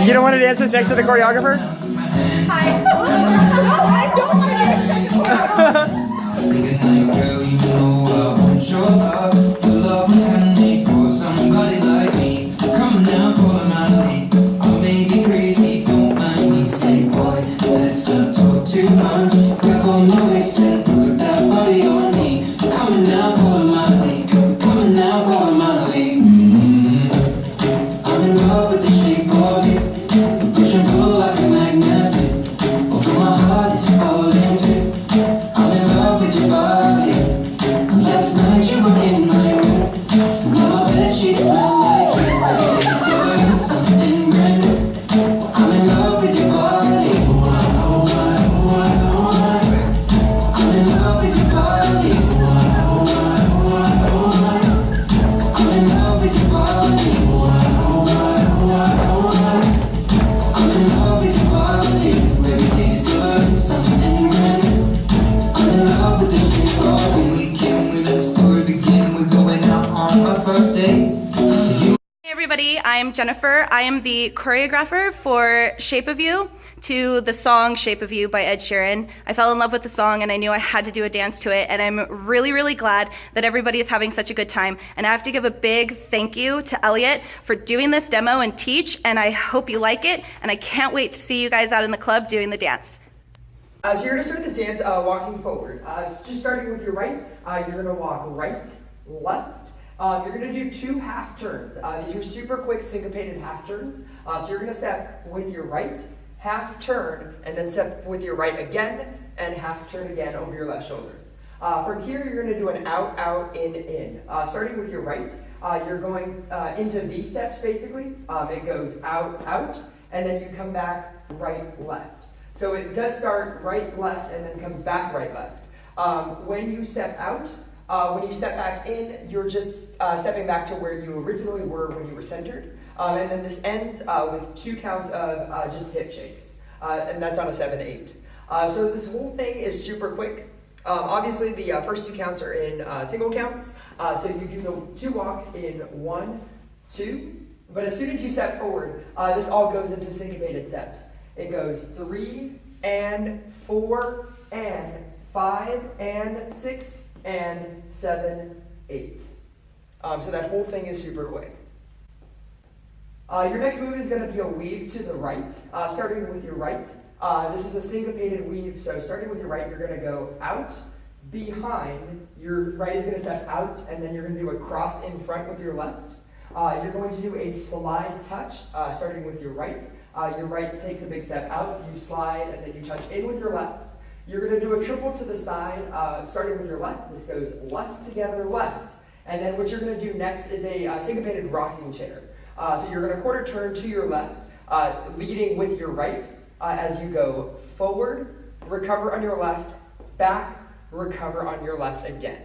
You don't want to dance this next to the choreographer? Hi. No, I don't want to dance next to the choreographer. Girl, you know I want your love. Your love was handmade for somebody like me. Come now, follow my lead. I may be crazy, don't mind me. Say, boy, let's not talk too much. Grab on my waist and put that body on me. Come now, follow my lead. Come now, follow my lead. I'm in love with the shape of you. Push and pull like a magnet. Although my heart is falling too. I'm in love with your body. Last night you were in my room. Now I bet she smell like you. I discovered something brand new. I'm in love with your body. I'm in love with your body. I'm in love with your body. I'm in love with your body. Every day discovering something brand new. I'm in love with the shape of you. We can, we let the story begin. We're going out on our first date. Hey everybody, I'm Jennifer. I am the choreographer for Shape of You to the song Shape of You by Ed Sheeran. I fell in love with the song and I knew I had to do a dance to it, and I'm really, really glad that everybody is having such a good time. And I have to give a big thank you to Elliot for doing this demo and teach, and I hope you like it, and I can't wait to see you guys out in the club doing the dance. So you're going to start this dance walking forward. Just starting with your right, you're going to walk right, left. You're going to do 2 half turns. These are super quick syncopated half turns. So you're going to step with your right, half turn, and then step with your right again, and half turn again over your left shoulder. From here, you're going to do an out, out, in. Starting with your right, you're going into V steps basically. It goes out, out, and then you come back right, left. So it does start right, left, and then comes back right, left. When you step out, when you step back in, you're just stepping back to where you originally were when you were centered. And then this ends with 2 counts of just hip shakes. And that's on a 7/8. So this whole thing is super quick. Obviously, the first 2 counts are in single counts. So you do the 2 walks in 1, 2. But as soon as you step forward, this all goes into syncopated steps. It goes 3 and 4 and 5 and 6 and 7, 8. So that whole thing is super quick. Your next move is going to be a weave to the right, starting with your right. This is a syncopated weave, so starting with your right, you're going to go out, behind. Your right is going to step out, and then you're going to do a cross in front with your left. You're going to do a slide touch, starting with your right. Your right takes a big step out, you slide, and then you touch in with your left. You're going to do a triple to the side, starting with your left. This goes left together, left. And then what you're going to do next is a syncopated rocking chair. So you're going to quarter turn to your left, leading with your right as you go forward, recover on your left, back, recover on your left again.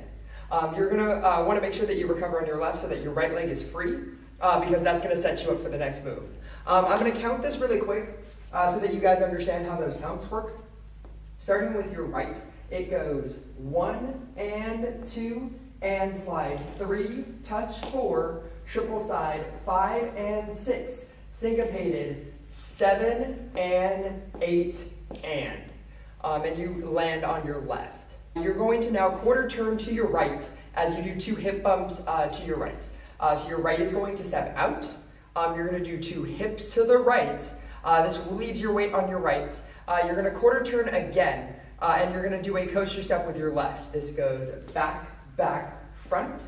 You're going to want to make sure that you recover on your left so that your right leg is free, because that's going to set you up for the next move. I'm going to count this really quick so that you guys understand how those counts work. Starting with your right, it goes 1 and 2 and slide, 3, touch 4, triple side, 5 and 6, syncopated, 7 and 8 and you land on your left. You're going to now quarter turn to your right as you do 2 hip bumps to your right. So your right is going to step out. You're going to do 2 hips to the right. This leaves your weight on your right. You're going to quarter turn again, and you're going to do a coaster step with your left. This goes back, back, front.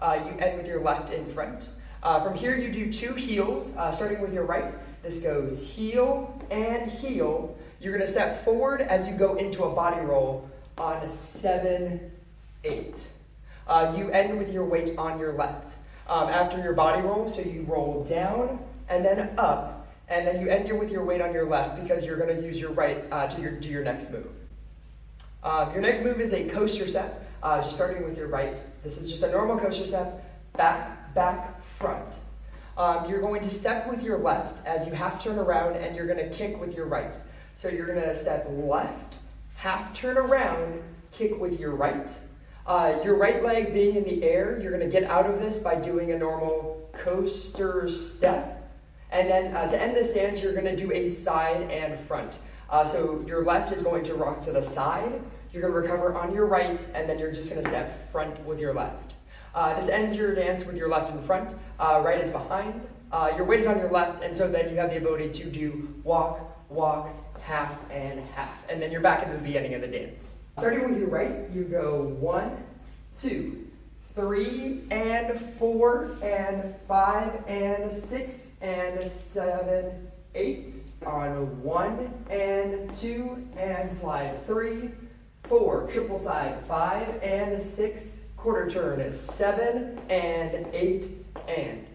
You end with your left in front. From here, you do 2 heels, starting with your right. This goes heel and heel. You're going to step forward as you go into a body roll on 7, 8. You end with your weight on your left. After your body roll, so you roll down and then up, and then you end with your weight on your left because you're going to use your right to do your next move. Your next move is a coaster step, just starting with your right. This is just a normal coaster step, back, back, front. You're going to step with your left as you half turn around, and you're going to kick with your right. So you're going to step left, half turn around, kick with your right. Your right leg being in the air, you're going to get out of this by doing a normal coaster step. And then to end this dance, you're gonna do a side and front. So your left is going to rock to the side, you're gonna recover on your right, and then you're just gonna step front with your left. This ends your dance with your left in front, right is behind, your weight is on your left, and so then you have the ability to do walk, walk, half, and half. And then you're back at the beginning of the dance. Starting with your right, you go 1, 2, 3, and 4, and 5, and 6, and 7, 8. On 1, and 2, and slide 3, 4, triple side 5, and 6, quarter turn is 7, and 8, and.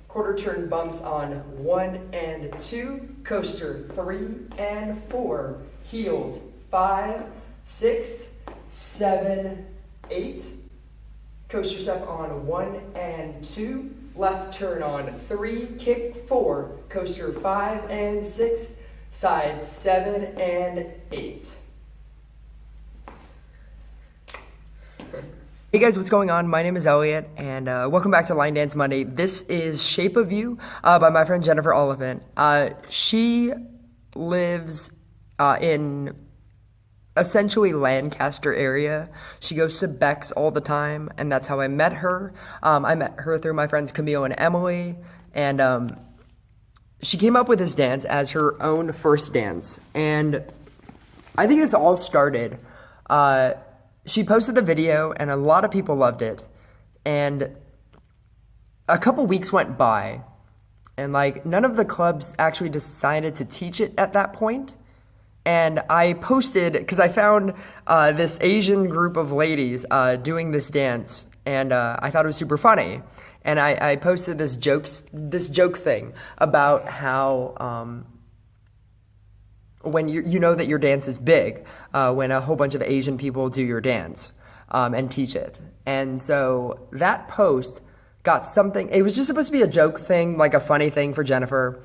Quarter turn bumps on 1 and 2, coaster 3 and 4, heels 5, 6, 7, 8, coaster step on 1 and 2, left turn on 3, kick 4, coaster 5 and 6, side 7 and 8. Hey guys, what's going on? My name is Elliot, and welcome back to Line Dance Monday. This is Shape of You by my friend Jennifer Oliphant. She lives in essentially Lancaster area. She goes to Beck's all the time, and that's how I met her. I met her through my friends Camille and Emily, and she came up with this dance as her own first dance. And I think this all started, she posted the video, and a lot of people loved it. And a couple weeks went by, and like none of the clubs actually decided to teach it at that point. And I posted, because I found this Asian group of ladies doing this dance, and I thought it was super funny. And I posted this joke thing about how when you know that your dance is big, when a whole bunch of Asian people do your dance and teach it. And so that post got something, it was just supposed to be a joke thing, like a funny thing for Jennifer.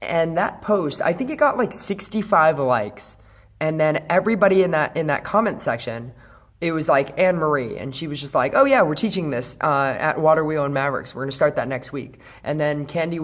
And that post, I think it got like 65 likes. And then everybody in that comment section, it was like Anne Marie, and she was just like, "Oh yeah, we're teaching this at Water Wheel and Mavericks. We're gonna start that next week." And then Candy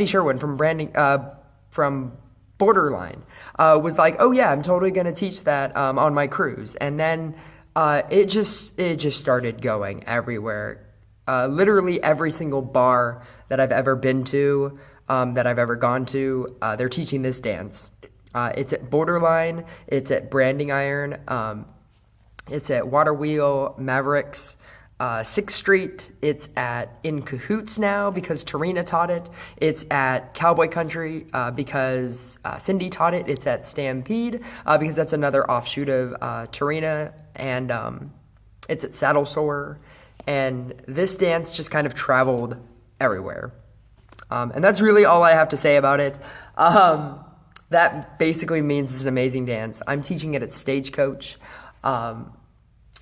Sherwin from Borderline was like, "Oh yeah, I'm totally gonna teach that on my cruise." And then it just started going everywhere. Literally every single bar that I've ever been to, that I've ever gone to, they're teaching this dance. It's at Borderline, it's at Branding Iron, it's at Water Wheel, Mavericks, 6th Street, it's at In Cahoots now because Tarina taught it, it's at Cowboy Country because Cindy taught it, it's at Stampede because that's another offshoot of Tarina, and it's at Saddle Sore, and this dance just kind of traveled everywhere. And that's really all I have to say about it. That basically means it's an amazing dance. I'm teaching it at Stagecoach.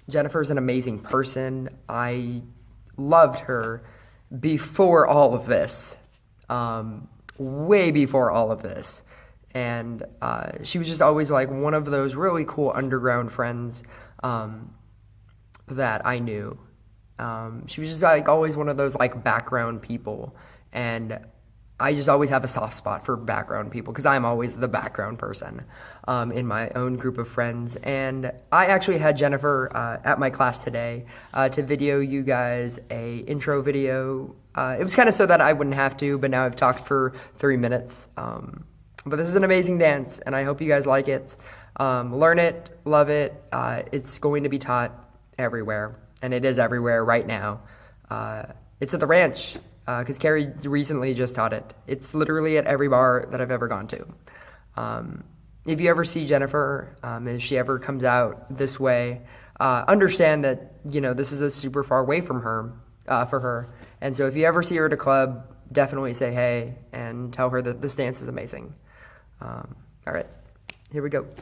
Jennifer's an amazing person. I loved her before all of this, way before all of this. And she was just always like one of those really cool underground friends that I knew. She was just like always one of those like background people. And I just always have a soft spot for background people because I'm always the background person in my own group of friends. And I actually had Jennifer at my class today to video you guys a intro video. It was kind of so that I wouldn't have to, but now I've talked for 3 minutes. But this is an amazing dance, and I hope you guys like it. Learn it, love it. It's going to be taught everywhere, and it is everywhere right now. It's at the ranch. Because Carrie recently just taught it. It's literally at every bar that I've ever gone to. If you ever see Jennifer, if she ever comes out this way, understand that, you know, this is a super far away from her, for her. And so if you ever see her at a club, definitely say hey and tell her that this dance is amazing. All right, here we go.